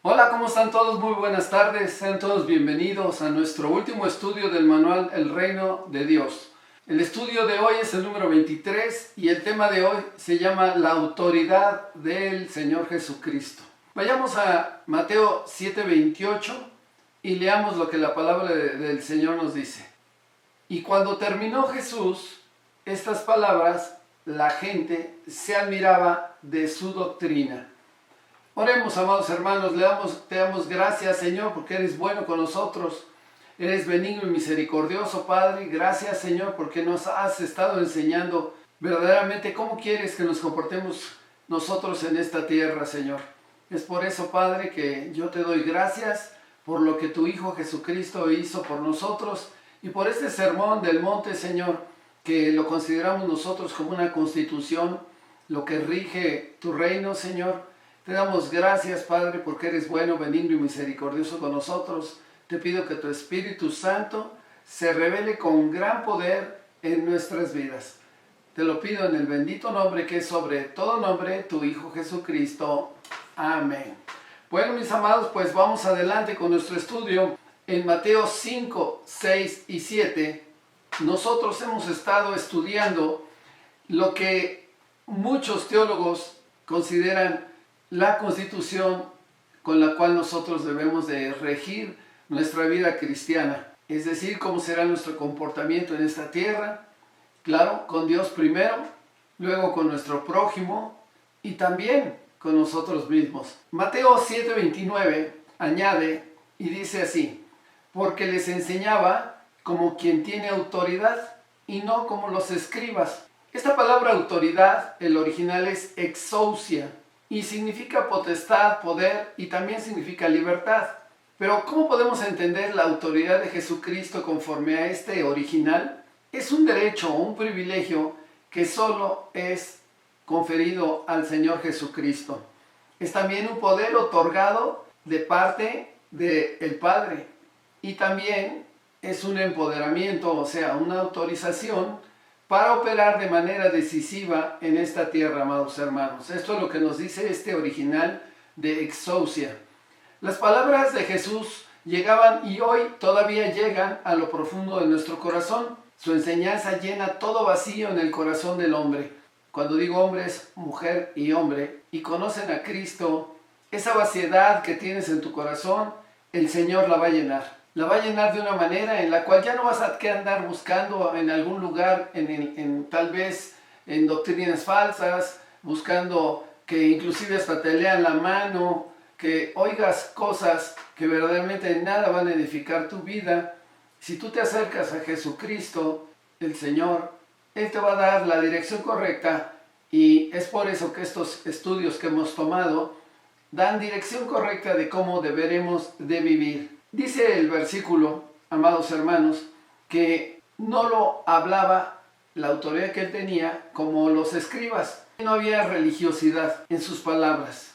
Hola, ¿cómo están todos? Muy buenas tardes. Sean todos bienvenidos a nuestro último estudio del manual El Reino de Dios. El estudio de hoy es el número 23 y el tema de hoy se llama La autoridad del Señor Jesucristo. Vayamos a Mateo 7:28 y leamos lo que la palabra del Señor nos dice. Y cuando terminó Jesús estas palabras, la gente se admiraba de su doctrina. Oremos, amados hermanos, te damos gracias, Señor, porque eres bueno con nosotros. Eres benigno y misericordioso, Padre. Gracias, Señor, porque nos has estado enseñando verdaderamente cómo quieres que nos comportemos nosotros en esta tierra, Señor. Es por eso, Padre, que yo te doy gracias por lo que tu Hijo Jesucristo hizo por nosotros y por este sermón del monte, Señor, que lo consideramos nosotros como una constitución, lo que rige tu reino, Señor. Te damos gracias, Padre, porque eres bueno, benigno y misericordioso con nosotros. Te pido que tu Espíritu Santo se revele con gran poder en nuestras vidas. Te lo pido en el bendito nombre que es sobre todo nombre, tu Hijo Jesucristo. Amén. Bueno, mis amados, pues vamos adelante con nuestro estudio. En Mateo 5, 6 y 7, nosotros hemos estado estudiando lo que muchos teólogos consideran la constitución con la cual nosotros debemos de regir nuestra vida cristiana. Es decir, cómo será nuestro comportamiento en esta tierra. Claro, con Dios primero, luego con nuestro prójimo y también con nosotros mismos. Mateo 7:29 añade y dice así: porque les enseñaba como quien tiene autoridad y no como los escribas. Esta palabra autoridad, el original es exousia, y significa potestad, poder y también significa libertad. Pero ¿cómo podemos entender la autoridad de Jesucristo conforme a este original? Es un derecho o un privilegio que solo es conferido al Señor Jesucristo. Es también un poder otorgado de parte del Padre y también es un empoderamiento, o sea, una autorización para operar de manera decisiva en esta tierra, amados hermanos. Esto es lo que nos dice este original de exousia. Las palabras de Jesús llegaban y hoy todavía llegan a lo profundo de nuestro corazón. Su enseñanza llena todo vacío en el corazón del hombre. Cuando digo hombre es mujer y hombre y conocen a Cristo, esa vaciedad que tienes en tu corazón, el Señor la va a llenar. La va a llenar de una manera en la cual ya no vas a andar buscando en algún lugar, tal vez en doctrinas falsas, buscando que inclusive hasta te lean la mano, que oigas cosas que verdaderamente nada van a edificar tu vida. Si tú te acercas a Jesucristo, el Señor, Él te va a dar la dirección correcta y es por eso que estos estudios que hemos tomado dan dirección correcta de cómo deberemos de vivir. Dice el versículo, amados hermanos, que no lo hablaba la autoridad que él tenía como los escribas. No había religiosidad en sus palabras.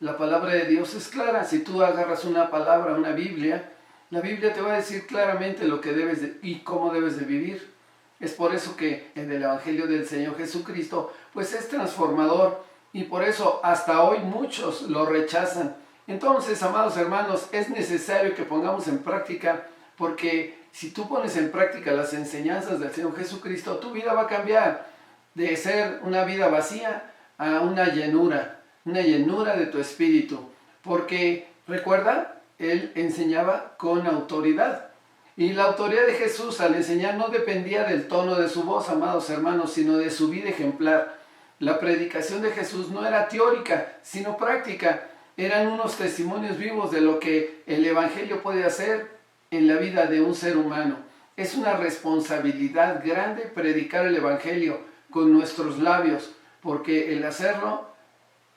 La palabra de Dios es clara. Si tú agarras una palabra, una Biblia, la Biblia te va a decir claramente lo que debes y cómo debes de vivir. Es por eso que en el Evangelio del Señor Jesucristo, pues es transformador y por eso hasta hoy muchos lo rechazan. Entonces, amados hermanos, es necesario que pongamos en práctica, porque si tú pones en práctica las enseñanzas del Señor Jesucristo, tu vida va a cambiar de ser una vida vacía a una llenura de tu espíritu. Porque, recuerda, Él enseñaba con autoridad. Y la autoridad de Jesús al enseñar no dependía del tono de su voz, amados hermanos, sino de su vida ejemplar. La predicación de Jesús no era teórica, sino práctica. Eran unos testimonios vivos de lo que el Evangelio puede hacer en la vida de un ser humano. Es una responsabilidad grande predicar el Evangelio con nuestros labios, porque el hacerlo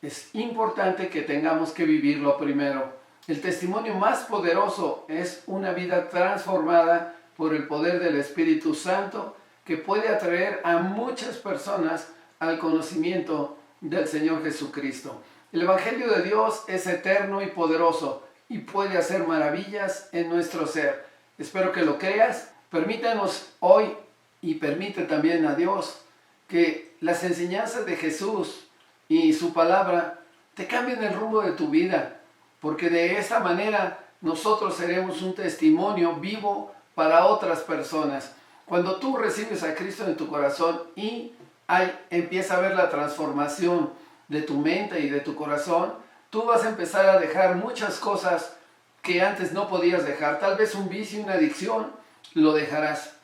es importante que tengamos que vivirlo primero. El testimonio más poderoso es una vida transformada por el poder del Espíritu Santo que puede atraer a muchas personas al conocimiento del Señor Jesucristo. El Evangelio de Dios es eterno y poderoso y puede hacer maravillas en nuestro ser. Espero que lo creas. Permítanos hoy y permite también a Dios que las enseñanzas de Jesús y su palabra te cambien el rumbo de tu vida. porque de esa manera nosotros seremos un testimonio vivo para otras personas. Cuando tú recibes a Cristo en tu corazón y empieza a ver la transformación de tu mente y de tu corazón, tú vas a empezar a dejar muchas cosas que antes no podías dejar. Tal vez un vicio, una adicción, lo dejarás.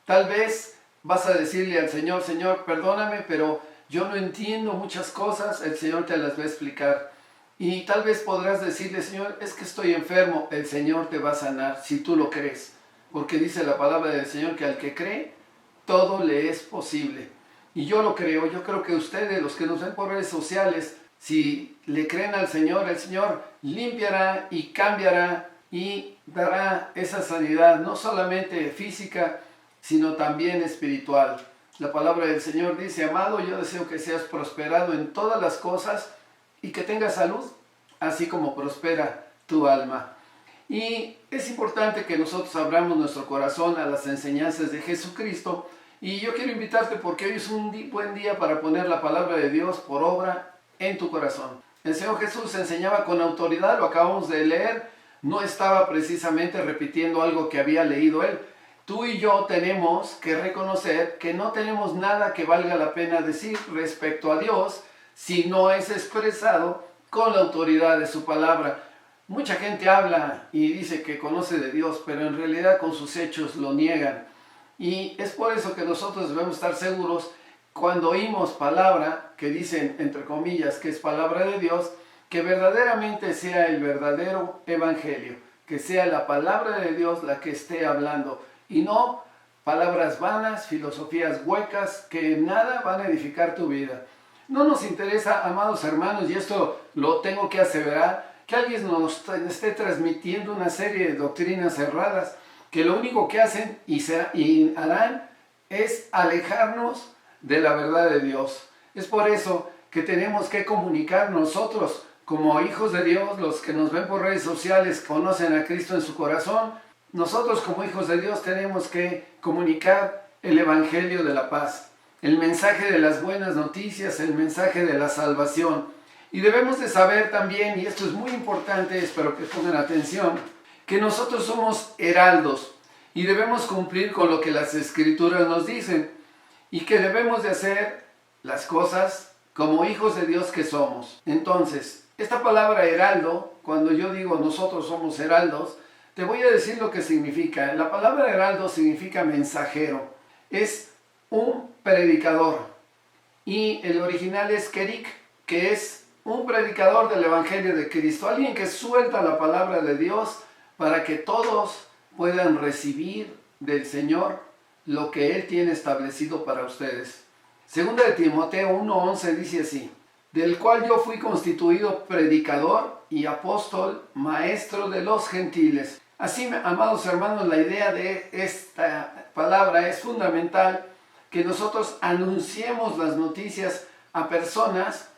Tal vez vas a decirle al Señor, Señor, perdóname, pero yo no entiendo muchas cosas, el Señor te las va a explicar. Y tal vez podrás decirle, Señor, es que estoy enfermo, el Señor te va a sanar si tú lo crees. Porque dice la palabra del Señor que al que cree, todo le es posible. Y yo lo creo, yo creo que ustedes, los que nos ven por redes sociales, si le creen al Señor, el Señor limpiará y cambiará y dará esa sanidad, no solamente física, sino también espiritual. La palabra del Señor dice, amado, yo deseo que seas prosperado en todas las cosas y que tengas salud, así como prospera tu alma. Y es importante que nosotros abramos nuestro corazón a las enseñanzas de Jesucristo. Y yo quiero invitarte porque hoy es un buen día para poner la palabra de Dios por obra en tu corazón. El Señor Jesús enseñaba con autoridad, lo acabamos de leer, no estaba precisamente repitiendo algo que había leído él. Tú y yo tenemos que reconocer que no tenemos nada que valga la pena decir respecto a Dios si no es expresado con la autoridad de su palabra. Mucha gente habla y dice que conoce de Dios, pero en realidad con sus hechos lo niegan. Y es por eso que nosotros debemos estar seguros cuando oímos palabra que dicen, entre comillas, que es palabra de Dios, que verdaderamente sea el verdadero evangelio, que sea la palabra de Dios la que esté hablando y no palabras vanas, filosofías huecas que en nada van a edificar tu vida. No nos interesa, amados hermanos, y esto lo tengo que aseverar, que alguien nos esté transmitiendo una serie de doctrinas erradas que lo único que hacen y harán es alejarnos de la verdad de Dios. Es por eso que tenemos que comunicar nosotros como hijos de Dios, los que nos ven por redes sociales, conocen a Cristo en su corazón. Nosotros como hijos de Dios tenemos que comunicar el evangelio de la paz, el mensaje de las buenas noticias, el mensaje de la salvación. Y debemos de saber también, y esto es muy importante, espero que pongan atención, que nosotros somos heraldos y debemos cumplir con lo que las Escrituras nos dicen y que debemos de hacer las cosas como hijos de Dios que somos. Entonces, esta palabra heraldo, cuando yo digo nosotros somos heraldos, te voy a decir lo que significa. La palabra heraldo significa mensajero, es un predicador y el original es kerik, que es un predicador del Evangelio de Cristo, alguien que suelta la palabra de Dios para que todos puedan recibir del Señor lo que Él tiene establecido para ustedes. Segunda de Timoteo 1:11 dice así, del cual yo fui constituido predicador y apóstol, maestro de los gentiles. Así, amados hermanos, la idea de esta palabra es fundamental, que nosotros anunciemos las noticias a personas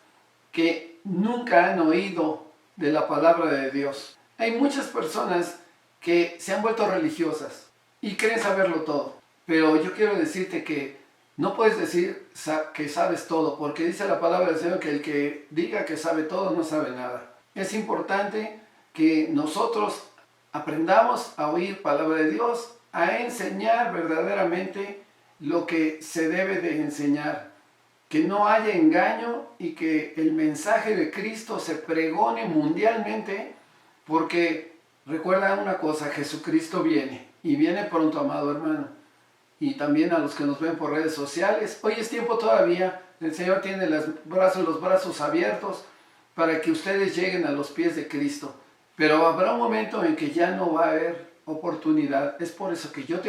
que nunca han oído de la palabra de Dios. Hay muchas personas que se han vuelto religiosas y creen saberlo todo, pero yo quiero decirte que no puedes decir que sabes todo, porque dice la palabra del Señor que el que diga que sabe todo no sabe nada. Es importante que nosotros aprendamos a oír palabra de Dios, a enseñar verdaderamente lo que se debe de enseñar, que no haya engaño y que el mensaje de Cristo se pregone mundialmente, porque recuerda una cosa, Jesucristo viene y viene pronto, amado hermano, y también a los que nos ven por redes sociales. Hoy es tiempo todavía, el Señor tiene los brazos abiertos para que ustedes lleguen a los pies de Cristo, pero habrá un momento en que ya no va a haber oportunidad. Es por eso que yo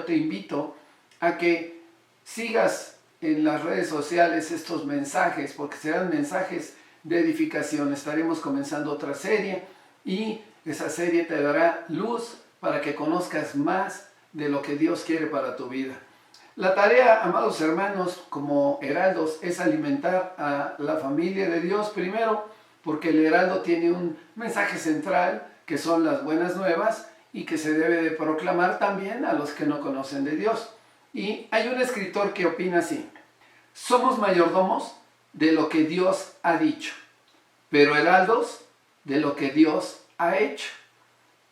te invito a que sigas en las redes sociales estos mensajes, porque serán mensajes de edificación. Estaremos comenzando otra serie y esa serie te dará luz para que conozcas más de lo que Dios quiere para tu vida. La tarea, amados hermanos, como heraldos, es alimentar a la familia de Dios primero, porque el heraldo tiene un mensaje central, que son las buenas nuevas, y que se debe de proclamar también a los que no conocen de Dios. Y hay un escritor que opina así: somos mayordomos de lo que Dios ha dicho, pero heraldos de lo que Dios ha hecho.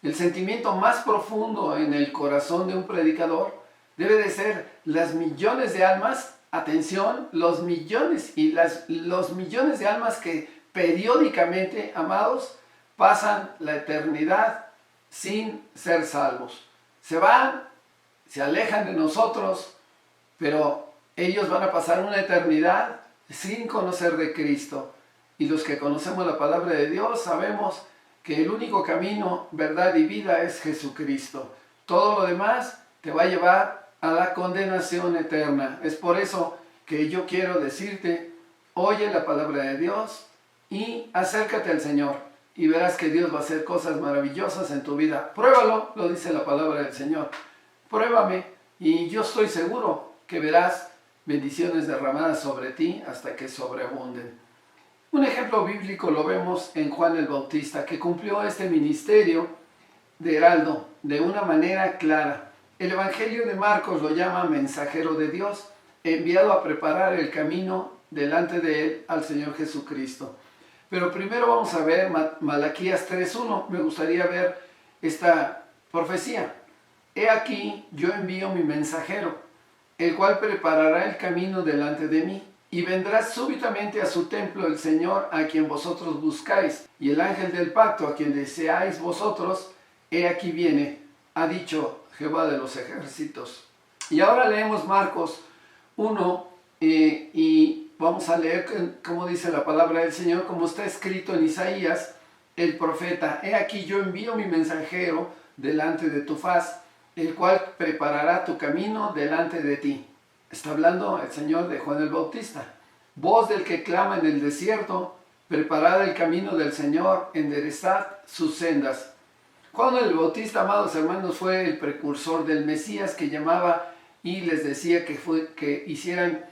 El sentimiento más profundo en el corazón de un predicador debe de ser las millones de almas, atención, los millones de almas que periódicamente, amados, pasan la eternidad sin ser salvos. Se van, se alejan de nosotros, pero ellos van a pasar una eternidad sin conocer de Cristo. Y los que conocemos la palabra de Dios sabemos que el único camino, verdad y vida es Jesucristo. Todo lo demás te va a llevar a la condenación eterna. Es por eso que yo quiero decirte, oye la palabra de Dios y acércate al Señor y verás que Dios va a hacer cosas maravillosas en tu vida. Pruébalo, lo dice la palabra del Señor. Pruébame y yo estoy seguro que verás bendiciones derramadas sobre ti hasta que sobreabunden. Un ejemplo bíblico lo vemos en Juan el Bautista, que cumplió este ministerio de heraldo de una manera clara. El Evangelio de Marcos lo llama mensajero de Dios, enviado a preparar el camino delante de él al Señor Jesucristo. Pero primero vamos a ver Malaquías 3:1. Me gustaría ver esta profecía. He aquí, yo envío mi mensajero, el cual preparará el camino delante de mí. Y vendrá súbitamente a su templo el Señor a quien vosotros buscáis, y el ángel del pacto a quien deseáis vosotros, he aquí viene, ha dicho Jehová de los ejércitos. Y ahora leemos Marcos 1 y vamos a leer como dice la palabra del Señor, como está escrito en Isaías, el profeta. He aquí yo envío mi mensajero delante de tu faz, el cual preparará tu camino delante de ti. Está hablando el Señor de Juan el Bautista. Voz del que clama en el desierto, preparad el camino del Señor, enderezad sus sendas. Juan el Bautista, amados hermanos, fue el precursor del Mesías que llamaba y les decía que hicieran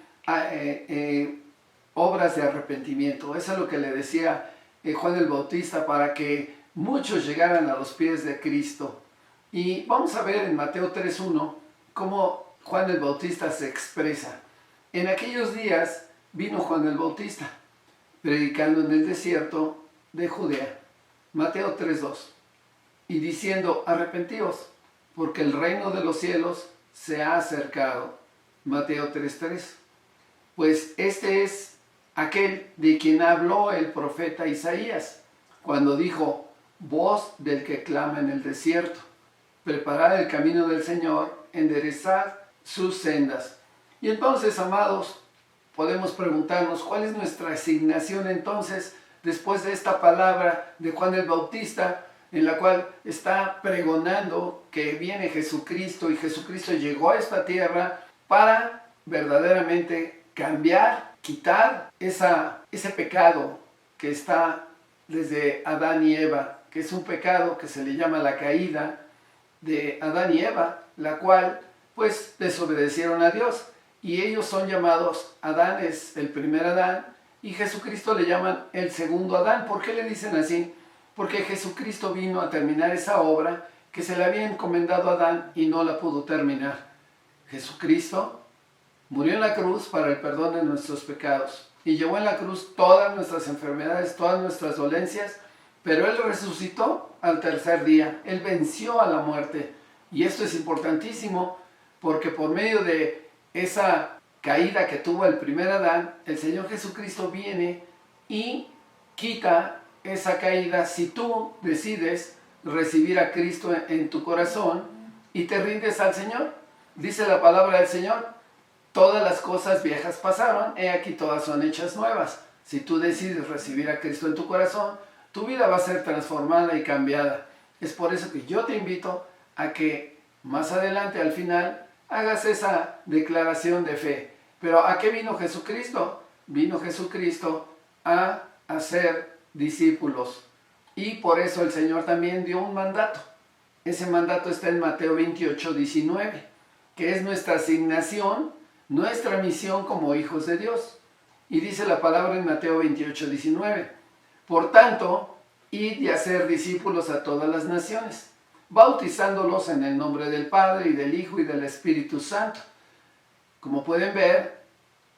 obras de arrepentimiento. Eso es lo que le decía Juan el Bautista para que muchos llegaran a los pies de Cristo. Y vamos a ver en Mateo 3:1 cómo Juan el Bautista se expresa. En aquellos días vino Juan el Bautista, predicando en el desierto de Judea, Mateo 3:2, y diciendo, arrepentíos, porque el reino de los cielos se ha acercado, Mateo 3:3. Pues este es aquel de quien habló el profeta Isaías, cuando dijo, voz del que clama en el desierto, preparad el camino del Señor, enderezad sus sendas. Y entonces, amados, podemos preguntarnos, ¿cuál es nuestra asignación entonces después de esta palabra de Juan el Bautista, en la cual está pregonando que viene Jesucristo y Jesucristo llegó a esta tierra para verdaderamente cambiar, quitar ese pecado que está desde Adán y Eva, que es un pecado que se le llama la caída de Adán y Eva, la cual pues desobedecieron a Dios y ellos son llamados, Adán es el primer Adán y Jesucristo le llaman el segundo Adán. ¿Por qué le dicen así? Porque Jesucristo vino a terminar esa obra que se le había encomendado a Adán y no la pudo terminar. Jesucristo murió en la cruz para el perdón de nuestros pecados y llevó en la cruz todas nuestras enfermedades, todas nuestras dolencias, pero Él resucitó al tercer día. Él venció a la muerte. Y esto es importantísimo porque por medio de esa caída que tuvo el primer Adán, el Señor Jesucristo viene y quita esa caída si tú decides recibir a Cristo en tu corazón y te rindes al Señor. Dice la palabra del Señor, todas las cosas viejas pasaron, he aquí todas son hechas nuevas. Si tú decides recibir a Cristo en tu corazón, tu vida va a ser transformada y cambiada. Es por eso que yo te invito a que más adelante, al final, hagas esa declaración de fe. Pero ¿a qué vino Jesucristo? Vino Jesucristo a hacer discípulos. Y por eso el Señor también dio un mandato. Ese mandato está en Mateo 28:19, que es nuestra asignación, nuestra misión como hijos de Dios. Y dice la palabra en Mateo 28:19, por tanto, id y hacer discípulos a todas las naciones, bautizándolos en el nombre del Padre y del Hijo y del Espíritu Santo. Como pueden ver,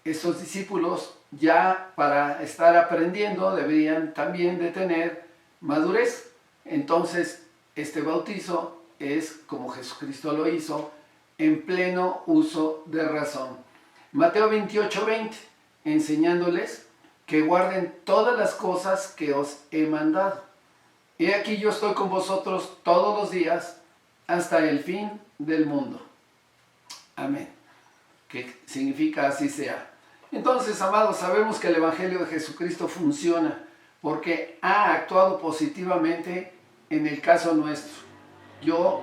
estos discípulos ya para estar aprendiendo deberían también de tener madurez. Entonces, este bautizo es como Jesucristo lo hizo, en pleno uso de razón. Mateo 28:20, enseñándoles que guarden todas las cosas que os he mandado. He aquí yo estoy con vosotros todos los días hasta el fin del mundo. Amén. Que significa así sea. Entonces, amados, sabemos que el Evangelio de Jesucristo funciona porque ha actuado positivamente en el caso nuestro. Yo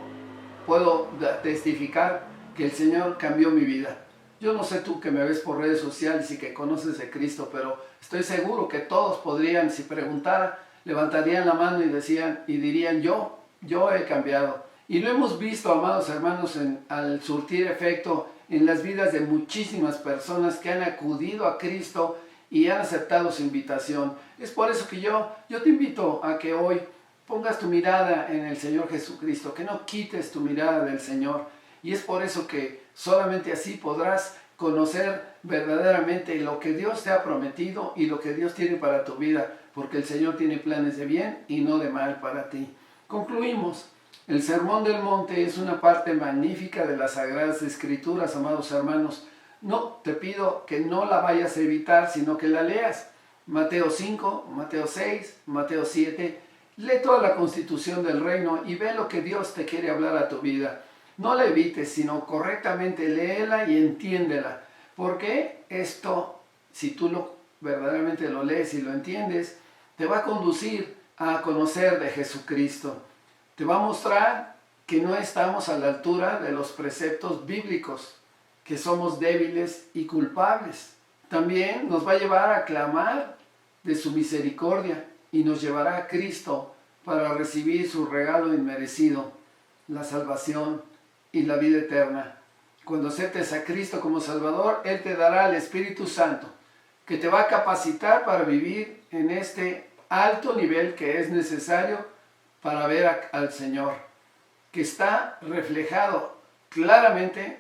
puedo testificar que el Señor cambió mi vida. Yo no sé tú que me ves por redes sociales y que conoces de Cristo, pero estoy seguro que todos podrían, si preguntara, levantarían la mano y dirían, yo he cambiado. Y lo hemos visto, amados hermanos, al surtir efecto en las vidas de muchísimas personas que han acudido a Cristo y han aceptado su invitación. Es por eso que yo te invito a que hoy pongas tu mirada en el Señor Jesucristo, que no quites tu mirada del Señor. Y es por eso que solamente así podrás conocer verdaderamente lo que Dios te ha prometido y lo que Dios tiene para tu vida, porque el Señor tiene planes de bien y no de mal para ti. Concluimos. El Sermón del Monte es una parte magnífica de las Sagradas Escrituras, amados hermanos. No te pido que no la vayas a evitar, sino que la leas. Mateo 5, Mateo 6, Mateo 7. Lee toda la constitución del reino y ve lo que Dios te quiere hablar a tu vida. No la evites, sino correctamente léela y entiéndela. Porque esto, si tú verdaderamente lo lees y lo entiendes, te va a conducir a conocer de Jesucristo. Te va a mostrar que no estamos a la altura de los preceptos bíblicos, que somos débiles y culpables. También nos va a llevar a clamar de su misericordia y nos llevará a Cristo para recibir su regalo inmerecido, la salvación y la vida eterna. Cuando aceptes a Cristo como Salvador, Él te dará el Espíritu Santo, que te va a capacitar para vivir en este alto nivel que es necesario para ver al Señor, que está reflejado claramente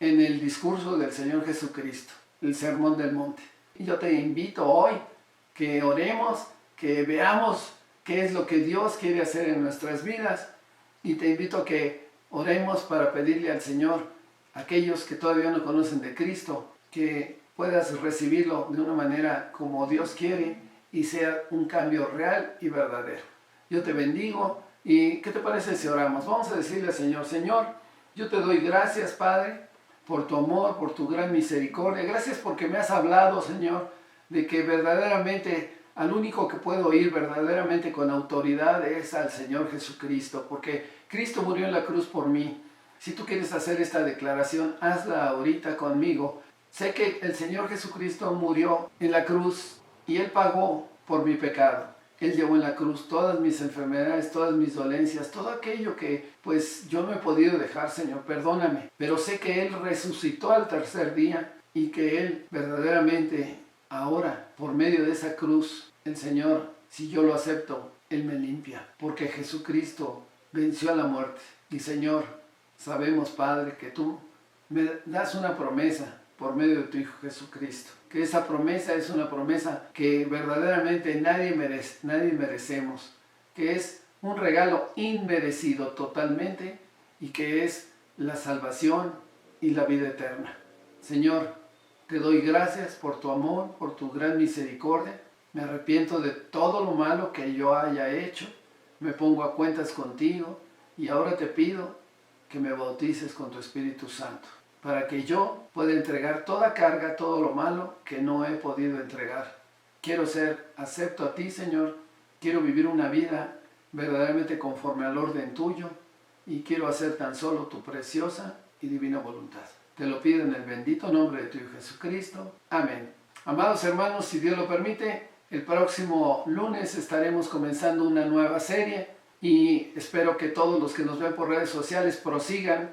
en el discurso del Señor Jesucristo, el Sermón del Monte. Y yo te invito hoy que oremos, que veamos qué es lo que Dios quiere hacer en nuestras vidas, y te invito a que oremos para pedirle al Señor, aquellos que todavía no conocen de Cristo, que puedas recibirlo de una manera como Dios quiere y sea un cambio real y verdadero. Yo te bendigo. ¿Y qué te parece si oramos? Vamos a decirle al Señor, Señor, yo te doy gracias, Padre, por tu amor, por tu gran misericordia. Gracias porque me has hablado, Señor, de que verdaderamente al único que puedo ir verdaderamente con autoridad es al Señor Jesucristo, porque Cristo murió en la cruz por mí. Si tú quieres hacer esta declaración, hazla ahorita conmigo. Sé que el Señor Jesucristo murió en la cruz y Él pagó por mi pecado. Él llevó en la cruz todas mis enfermedades, todas mis dolencias, todo aquello que pues yo no he podido dejar, Señor, perdóname. Pero sé que Él resucitó al tercer día y que Él verdaderamente ahora, por medio de esa cruz, el Señor, si yo lo acepto, Él me limpia. Porque Jesucristo venció a la muerte. Y Señor, sabemos, Padre, que tú me das una promesa por medio de tu Hijo Jesucristo. Que esa promesa es una promesa que verdaderamente nadie merecemos. Que es un regalo inmerecido totalmente y que es la salvación y la vida eterna. Señor, te doy gracias por tu amor, por tu gran misericordia. Me arrepiento de todo lo malo que yo haya hecho. Me pongo a cuentas contigo y ahora te pido que me bautices con tu Espíritu Santo, para que yo pueda entregar toda carga, todo lo malo que no he podido entregar. Quiero ser acepto a ti, Señor. Quiero vivir una vida verdaderamente conforme al orden tuyo y quiero hacer tan solo tu preciosa y divina voluntad. Te lo pido en el bendito nombre de tu Hijo Jesucristo. Amén. Amados hermanos, si Dios lo permite, el próximo lunes estaremos comenzando una nueva serie y espero que todos los que nos ven por redes sociales prosigan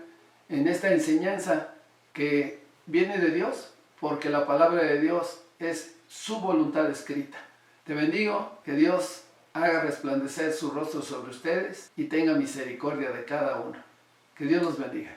en esta enseñanza que viene de Dios, porque la palabra de Dios es su voluntad escrita. Te bendigo, que Dios haga resplandecer su rostro sobre ustedes y tenga misericordia de cada uno. Que Dios los bendiga.